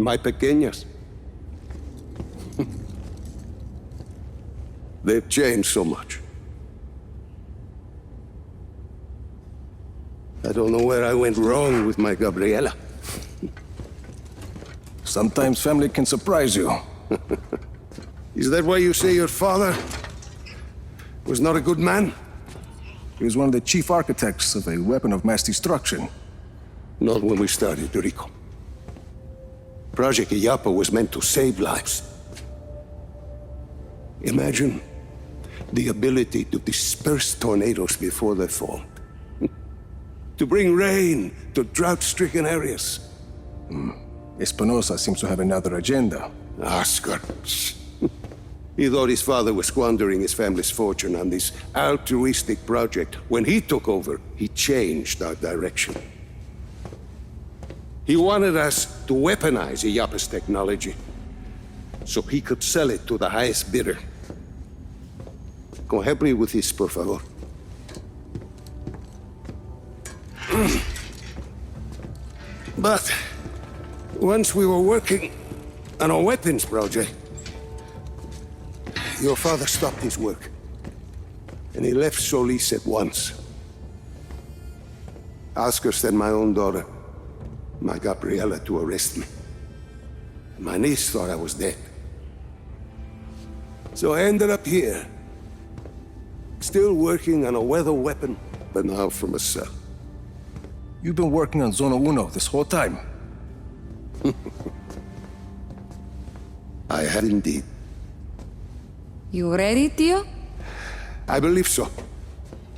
My pequeñas. They've changed so much. I don't know where I went wrong with my Gabriela. Sometimes family can surprise you. Is that why you say your father was not a good man? He was one of the chief architects of a weapon of mass destruction. Not when we started, Rico. Project Illapa was meant to save lives. Imagine the ability to disperse tornadoes before they fall. To bring rain to drought-stricken areas. Espinosa seems to have another agenda. Oscar. He thought his father was squandering his family's fortune on this altruistic project. When he took over, he changed our direction. He wanted us to weaponize Illapa's technology, so he could sell it to the highest bidder. Go help me with this, por favor. But once we were working on a weapons project, your father stopped his work, and he left Solis at once. Oscar sent my own daughter, my Gabriela, to arrest me. My niece thought I was dead. So I ended up here, still working on a weather weapon, but now from a cell. You've been working on Zona Uno this whole time. I have indeed. You ready, Tio? I believe so.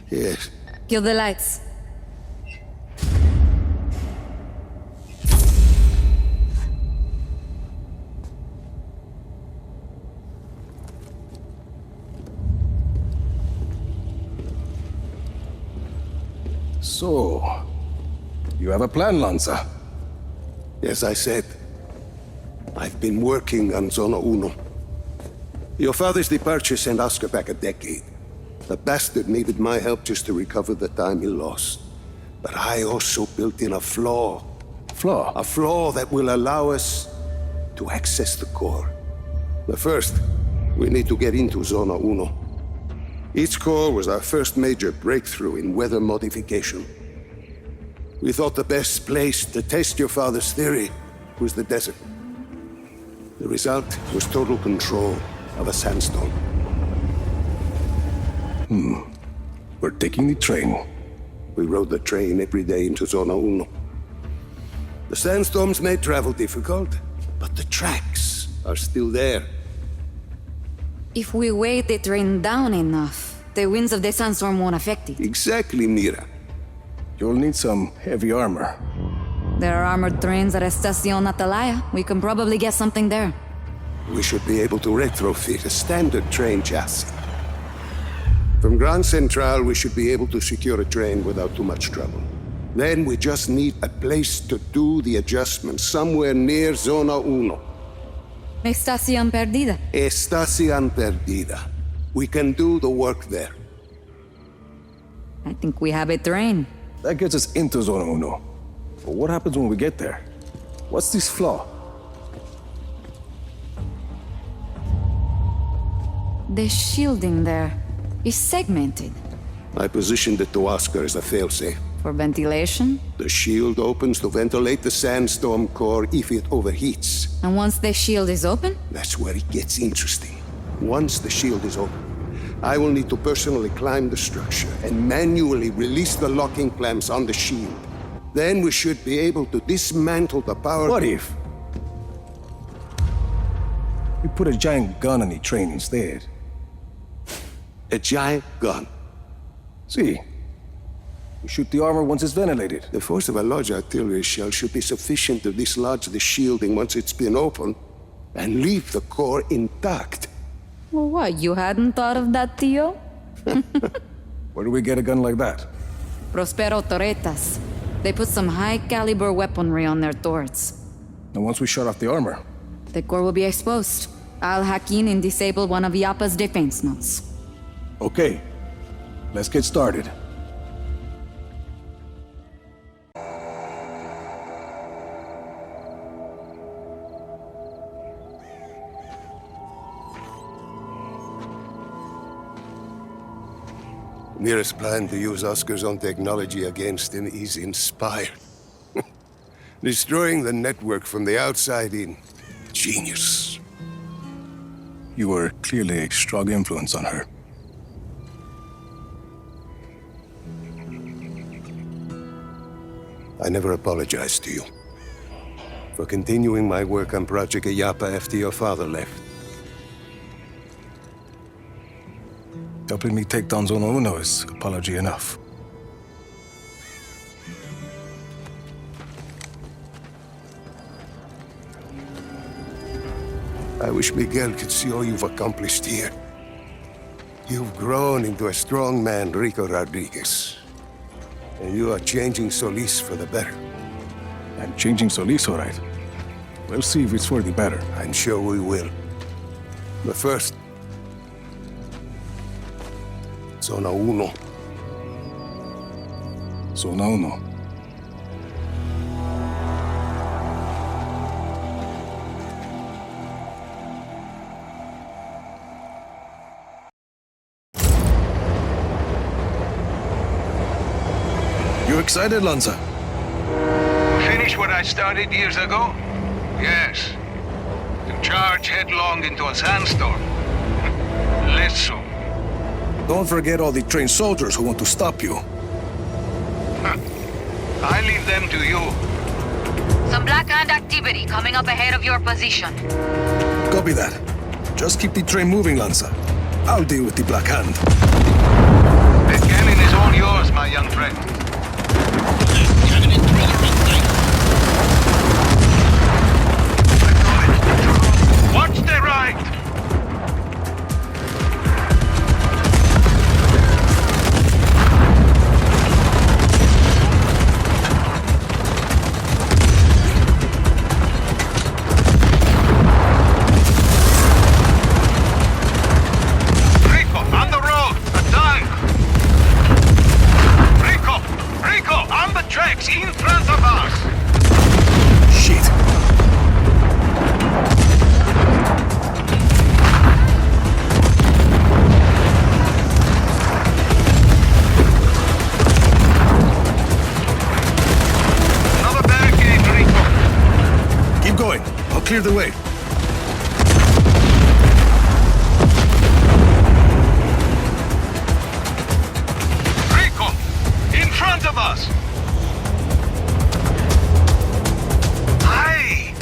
Yes. Kill the lights. So, you have a plan, Lanza? As I said, I've been working on Zona Uno. Your father's departure sent Oscar back a decade. The bastard needed my help just to recover the time he lost. But I also built in a flaw. Flaw? A flaw that will allow us to access the core. But first, we need to get into Zona Uno. Its core was our first major breakthrough in weather modification. We thought the best place to test your father's theory was the desert. The result was total control of a sandstorm. We're taking the train. We rode the train every day into Zona Uno. The sandstorms made travel difficult, but the tracks are still there. If we weigh the train down enough, the winds of the sandstorm won't affect it. Exactly, Mira. You'll need some heavy armor. There are armored trains at Estacion Atalaya. We can probably get something there. We should be able to retrofit a standard train chassis. From Grand Central, we should be able to secure a train without too much trouble. Then we just need a place to do the adjustments, somewhere near Zona Uno. Estacion Perdida. Estacion Perdida. We can do the work there. I think we have a train. That gets us into Zona Uno. But what happens when we get there? What's this flaw? The shielding there is segmented. I positioned it to Oscar as a failsafe. For ventilation? The shield opens to ventilate the sandstorm core if it overheats. And once the shield is open? That's where it gets interesting. Once the shield is open, I will need to personally climb the structure and manually release the locking clamps on the shield. Then we should be able to dismantle the power... What if we put a giant gun on the train instead? A giant gun. See, we shoot the armor once it's ventilated. The force of a large artillery shell should be sufficient to dislodge the shielding once it's been opened and leave the core intact. Well, what, you hadn't thought of that, Tio? Where do we get a gun like that? Prospero Torretas. They put some high-caliber weaponry on their turrets. And once we shut off the armor, The core will be exposed. I'll hack in and disable one of Illapa's defense nodes. okay, let's get started. Mir's plan to use Oscar's own technology against him is inspired. Destroying the network from the outside in. Genius. You were clearly a strong influence on her. I never apologized to you for continuing my work on Project Ayapa after your father left. Helping me take down Zona Uno is apology enough. I wish Miguel could see all you've accomplished here. You've grown into a strong man, Rico Rodriguez. And you are changing Solis for the better. I'm changing Solis, all right. We'll see if it's for the better. I'm sure we will. But first, Zona Uno. Zona Uno. You excited, Lanza? Finish what I started years ago? Yes. To charge headlong into a sandstorm. Less so. Don't forget all the trained soldiers who want to stop you. I leave them to you. Some Black Hand activity coming up ahead of your position. Copy that. Just keep the train moving, Lanza. I'll deal with the Black Hand. The cannon is all yours, my young friend. Watch the right! Rico, on the road! A tank! Rico, on the tracks in front of us! Shit. Another barricade, Rico. Keep going. I'll clear the way. Rico, in front of us! Aye!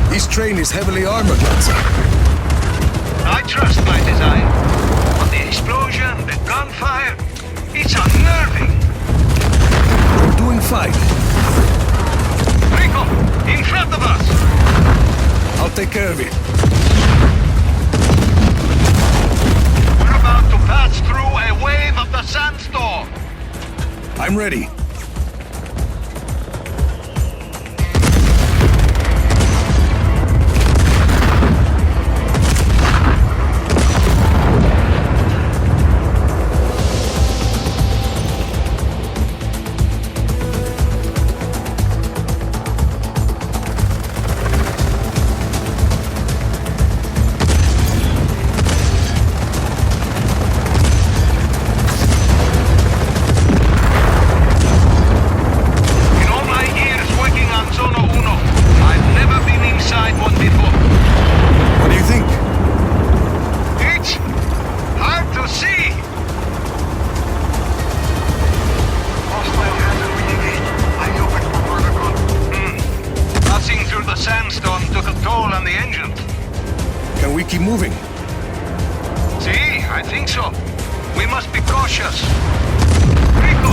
This train is heavily armored, Lanza. I trust my design. But the explosion, the gunfire, it's unnerving. We're doing fine. Rico, in front of us! I'll take care of it. We're about to pass through a wave of the sandstorm. I'm ready. In all my years working on Zona Uno, I've never been inside one before. What do you think? It's hard to see. Hostile hazard engaged. I open for further Passing through the sandstorm took a toll on the engine. Can we keep moving? See, I think so. We must be cautious. Rico,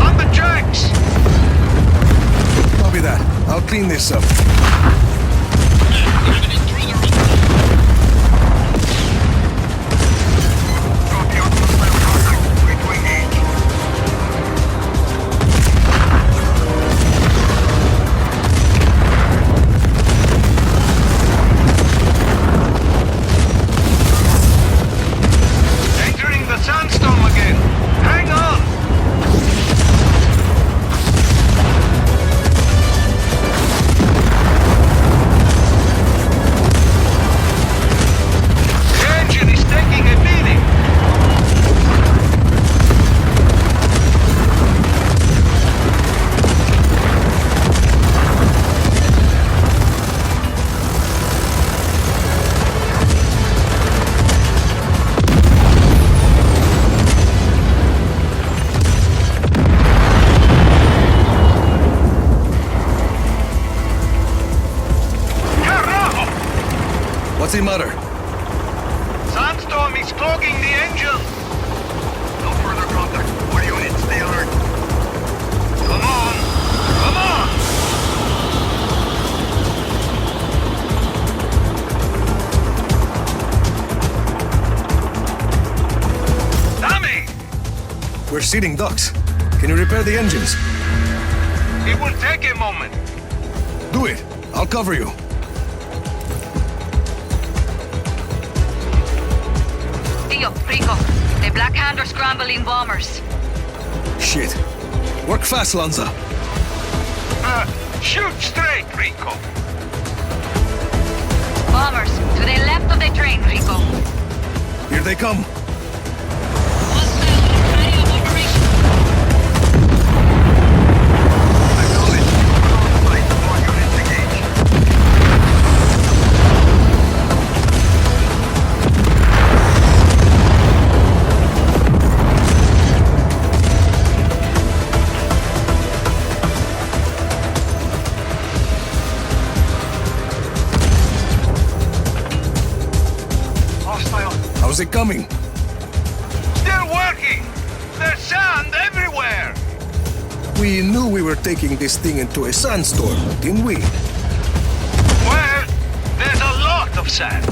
on the tracks! Copy that. I'll clean this up. Copy on hostile contact. Ready to engage. Entering the sandstorm again. Hang on! What's the matter? Sandstorm is clogging the engine. No further contact. All units, stay alert. Come on! Come on! Tommy! We're seeding ducts. Can you repair the engines? It will take a moment. Do it. I'll cover you. Tio, Rico. The Black Hand are scrambling bombers. Shit. Work fast, Lanza. Shoot straight, Rico. Bombers, to the left of the train, Rico. Here they come. How's it coming? Still working! There's sand everywhere! We knew we were taking this thing into a sandstorm, didn't we? Well, there's a lot of sand.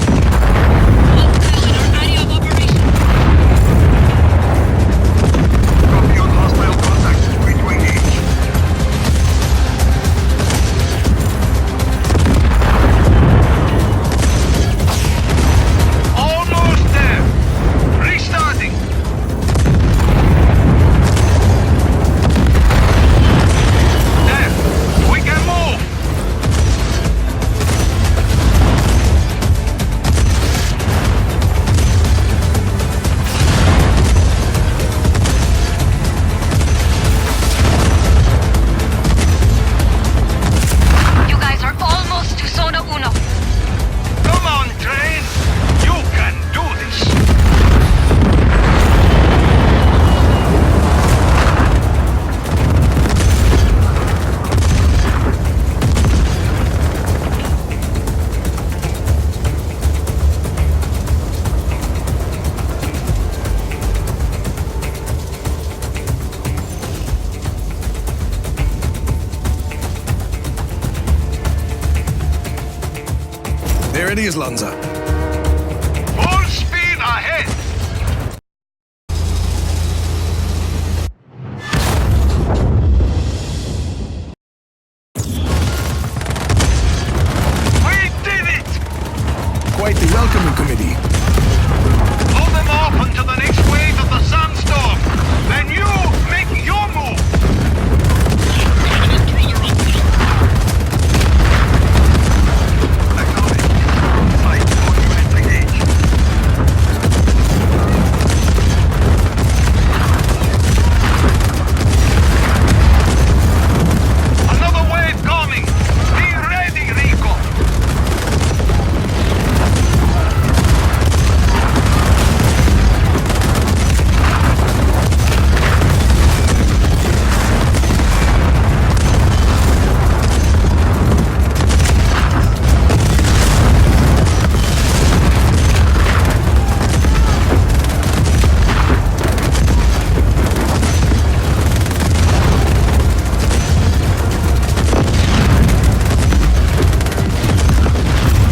Copy on hostile contact. Way to engage. Almost there. Restarting. There. We can move. You guys are almost to Zona Uno. Come on, train. You can do this. There it is, Lanza. Full speed ahead. We did it! Quite the welcoming committee. Blow them off until the next wave of the sandstorm. Then you make your move. Another wave coming. Be ready, Rico.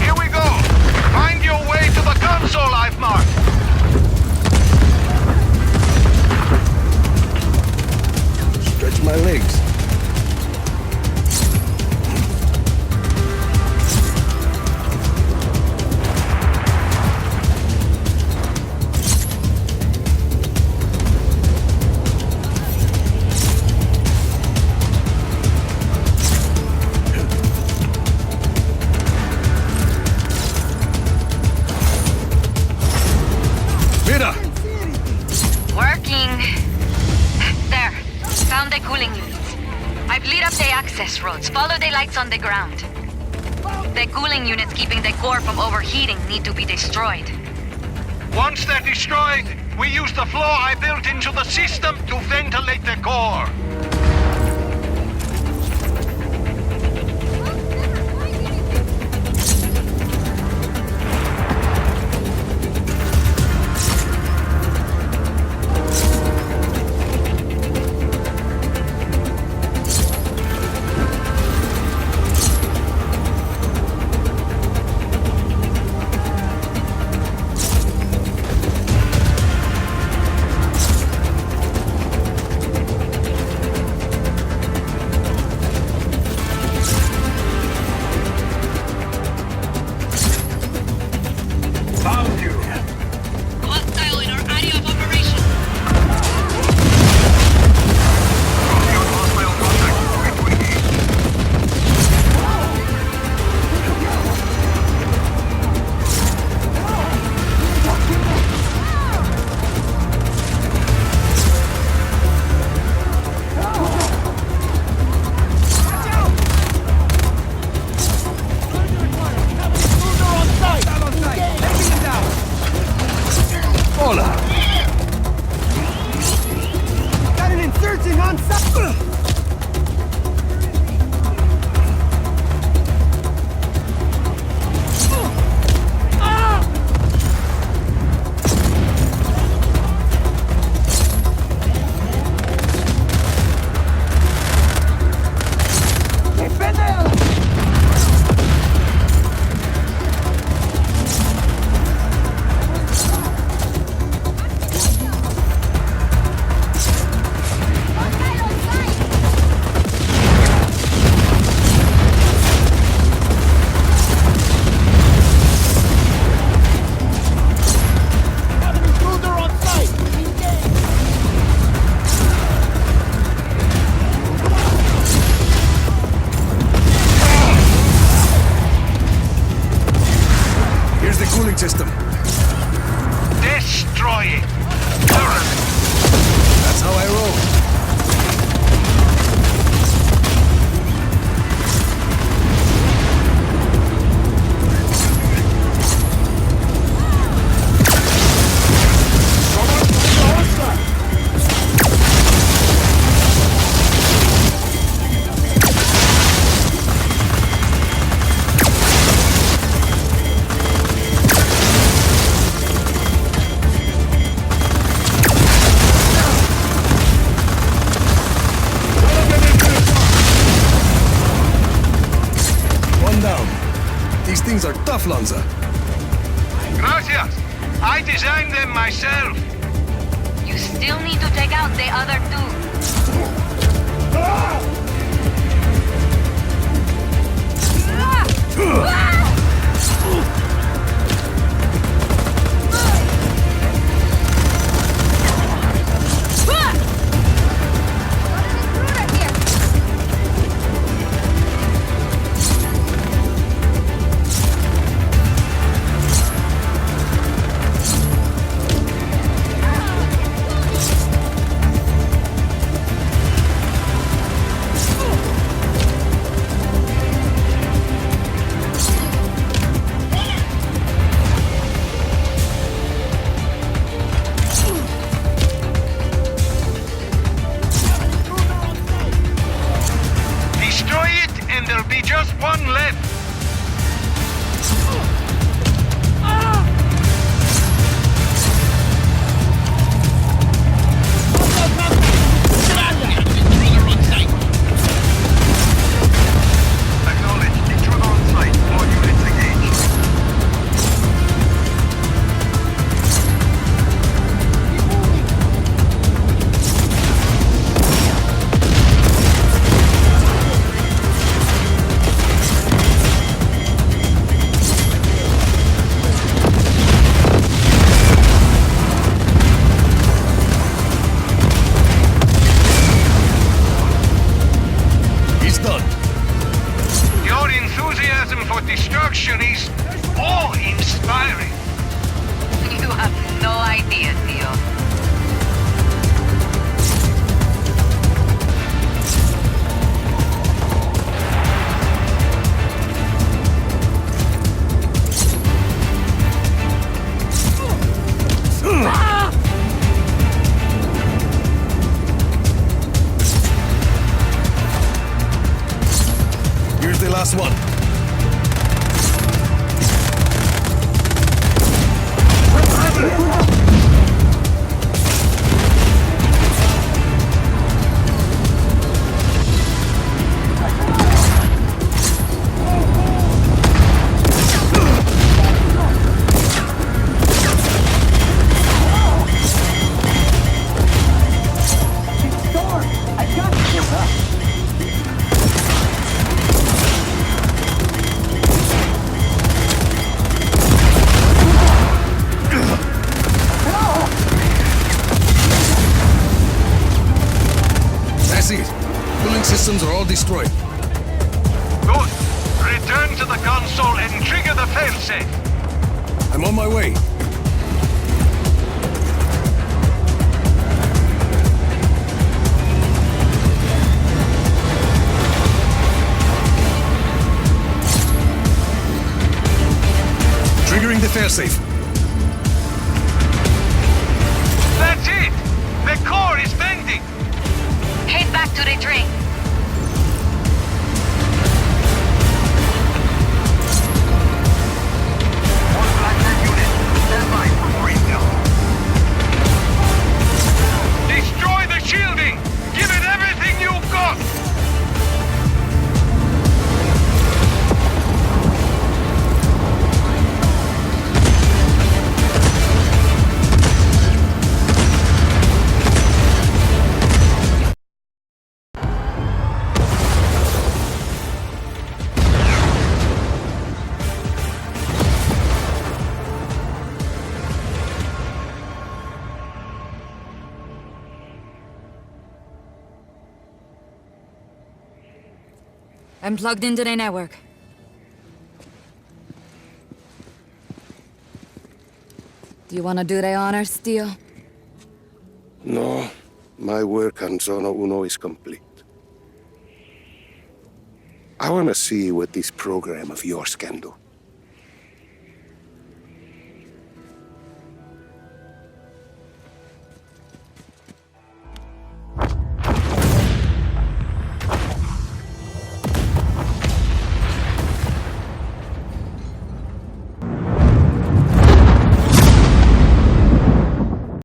Here we go. Find your way to the console I've marked. Stretch my legs. Mira! Working. There. Found the cooling units. I've lit up the access roads. Follow the lights on the ground. The cooling units keeping the core from overheating need to be destroyed. Once they're destroyed, we use the floor I built into the system to ventilate the core. system. Destroy it. Thoroughly. That's how I roll. These things are tough, Lanza. Gracias. I designed them myself. You still need to take out the other two. Just one left. Acknowledged. Intruder on site. All units engaged. Destruction is awe-inspiring. You have no idea, Theo. Here's the last one. Systems are all destroyed. Good. Return to the console and trigger the failsafe. I'm on my way. Triggering the failsafe. That's it! The core is bending! Head back to the train. Destroy the shielding! Give it everything you've got! I'm plugged into the network. Do you want to do the honors, Tio? No, my work on Zona Uno is complete. I want to see what this program of yours can do.